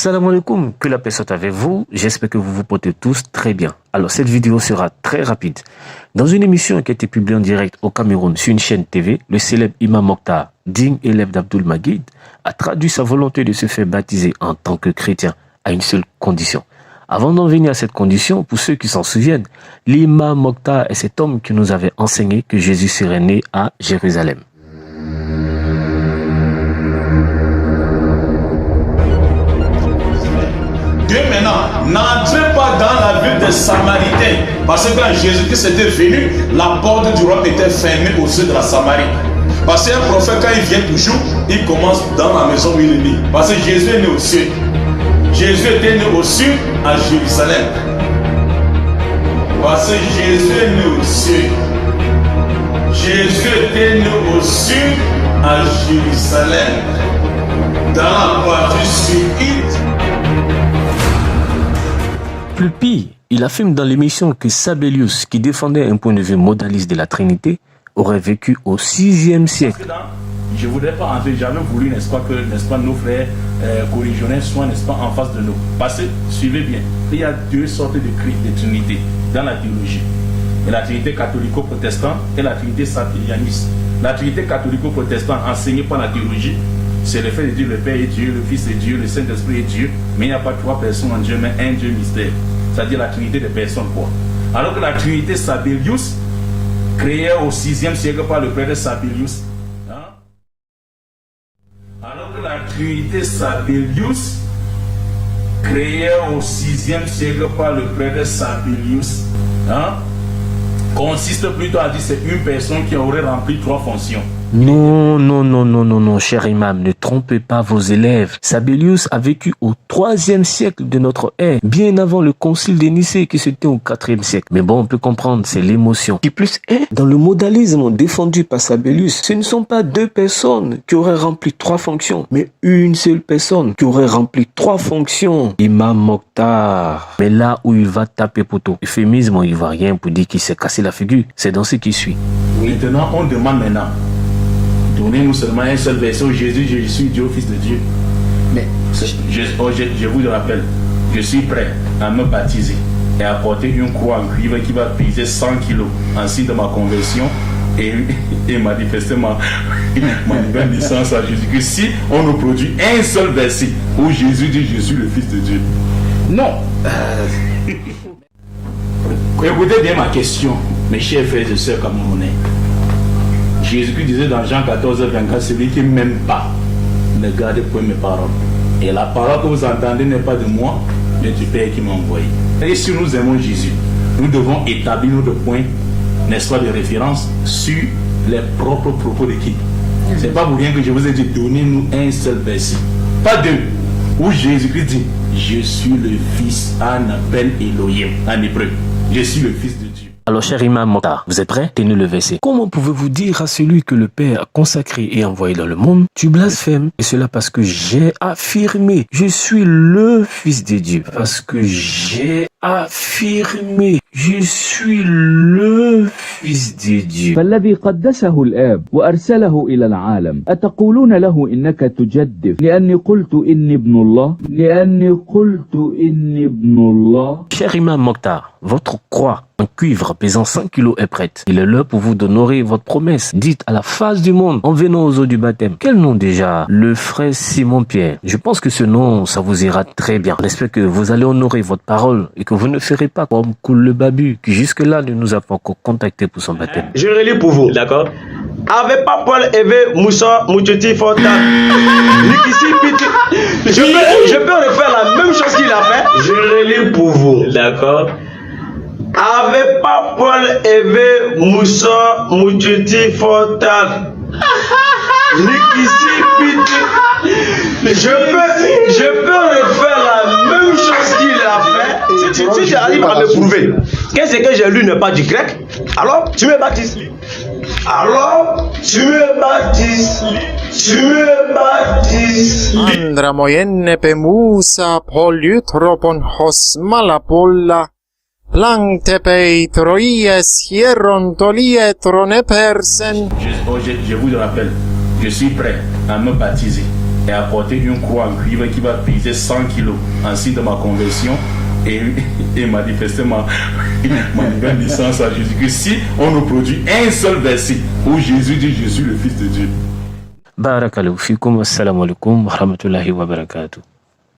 Assalamu alaikum, que la paix soit avec vous. J'espère que vous vous portez tous très bien. Alors, cette vidéo sera très rapide. Dans une émission qui a été publiée en direct au Cameroun sur une chaîne TV, le célèbre Imam Mokhtar, digne élève d'Abdul Magid, a traduit sa volonté de se faire baptiser en tant que chrétien à une seule condition. Avant d'en venir à cette condition, pour ceux qui s'en souviennent, l'Imam Mokhtar est cet homme qui nous avait enseigné que Jésus serait né à Jérusalem. Dieu maintenant, n'entrez pas dans la ville des Samaritains, parce que quand Jésus-Christ était venu, la porte du royaume était fermée au sud de la Samarie. Parce qu'un prophète, quand il vient toujours, il commence dans la maison où il est né. Parce que Jésus est né au sud. Jésus était né au sud, à Jérusalem. Parce que Jésus est né au sud. Jésus était né au sud, à Jérusalem. Dans la partie sud. Plus pire, il affirme dans l'émission que Sabellius, qui défendait un point de vue modaliste de la Trinité, aurait vécu au 6e siècle. Je ne voudrais pas entrer, j'avais voulu, n'est-ce pas, nos frères corrigionnaires soient, n'est-ce pas, en face de nous. Parce que, suivez bien, il y a deux sortes de Trinité dans la théologie. Et la Trinité catholico-protestante et la Trinité sapélianiste. La Trinité catholico-protestante enseignée par la théologie, c'est le fait de dire le Père est Dieu, le Fils est Dieu, le Saint-Esprit est Dieu, mais il n'y a pas trois personnes en Dieu, mais un Dieu mystère. C'est-à-dire la Trinité des personnes, quoi. Alors que la Trinité Sabellius, créée au 6e siècle par le prêtre Sabellius, alors que la Trinité Sabellius, créée au 6e siècle par le prêtre Sabellius, consiste plutôt à dire que c'est une personne qui aurait rempli trois fonctions. Non, cher imam, ne trompez pas vos élèves. Sabellius a vécu au 3e siècle de notre ère, bien avant le concile de Nicée qui se tient au 4e siècle. Mais bon, on peut comprendre, c'est l'émotion. Qui plus est, dans le modalisme défendu par Sabellius, ce ne sont pas deux personnes qui auraient rempli trois fonctions, mais une seule personne qui aurait rempli trois fonctions. Imam Mokhtar. Mais là où il va taper poteau, euphémisme ivoirien pour dire qu'il s'est cassé la figure, c'est dans ce qui suit. Maintenant, on demande maintenant. Donnez-nous seulement un seul verset où Jésus, je suis Dieu, Fils de Dieu. Mais je vous le rappelle, je suis prêt à me baptiser et à porter une croix en cuivre qui va peser 100 kilos en signe de ma conversion et manifester ma nouvelle naissance à Jésus-Christ. Si on nous produit un seul verset où Jésus dit je suis le Fils de Dieu. Non. Écoutez bien ma question, mes chers frères et sœurs camerounais. Jésus-Christ disait dans Jean 14, 24, celui qui ne m'aime pas ne garde point mes paroles. Et la parole que vous entendez n'est pas de moi, mais du Père qui m'a envoyé. Et si nous aimons Jésus, nous devons établir notre point, n'est-ce pas, de référence sur les propres propos de qui. C'est pas pour rien que je vous ai dit, donnez-nous un seul verset, pas deux, où Jésus-Christ dit, je suis le Fils, Anabel Elohim, en hébreu, je suis le Fils de Dieu. Alors, cher Imam Mokhtar, vous êtes prêts? Tenez le verset. Comment pouvez-vous dire à celui que le Père a consacré et envoyé dans le monde, tu blasphèmes? Et cela parce que j'ai affirmé, je suis le Fils de Dieu. Parce que j'ai affirmé, je suis le Fils de Dieu. فالذي قدسه الآب وأرسله إلى العالم أتقولون له إنك تجدف لأني قلت إني ابن الله. Cher Imam Mokhtar, votre croix en cuivre pesant 100 kilos est prête. Il est l'heure pour vous d'honorer votre promesse. Dites à la face du monde en venant aux eaux du baptême. Quel nom déjà? Le frère Simon-Pierre. Je pense que ce nom, ça vous ira très bien. J'espère que vous allez honorer votre parole et que vous ne ferez pas comme Koul le Babu qui jusque-là ne nous a pas encore contacté pour son baptême. Je relis pour vous. D'accord. Avec pas Paul Eve Moussa Moututi Forta Nikisi Piti. Je peux refaire la même chose qu'il a fait. Je relis pour vous. D'accord. Avec pas Paul Eve Moussa Moututi Forta Nikisi Piti. Je peux refaire la même chose qu'il a fait. Si j'arrive à me prouver que ce que j'ai lu n'est pas du grec, alors tu me baptises. Andra moyenne pe musa polytropon hosmala polla Langte pe troies hieron tolie trone persen. Je vous le rappelle, je suis prêt à me baptiser et apporter une croix en cuivre qui va peser 100 kilos en signe de ma conversion et manifester ma nouvelle licence à Jésus. Que si on nous produit un seul verset où Jésus dit je suis le Fils de Dieu. Barakallahu fikum, assalamu alaikum wa rahmatullahi wa barakatuh.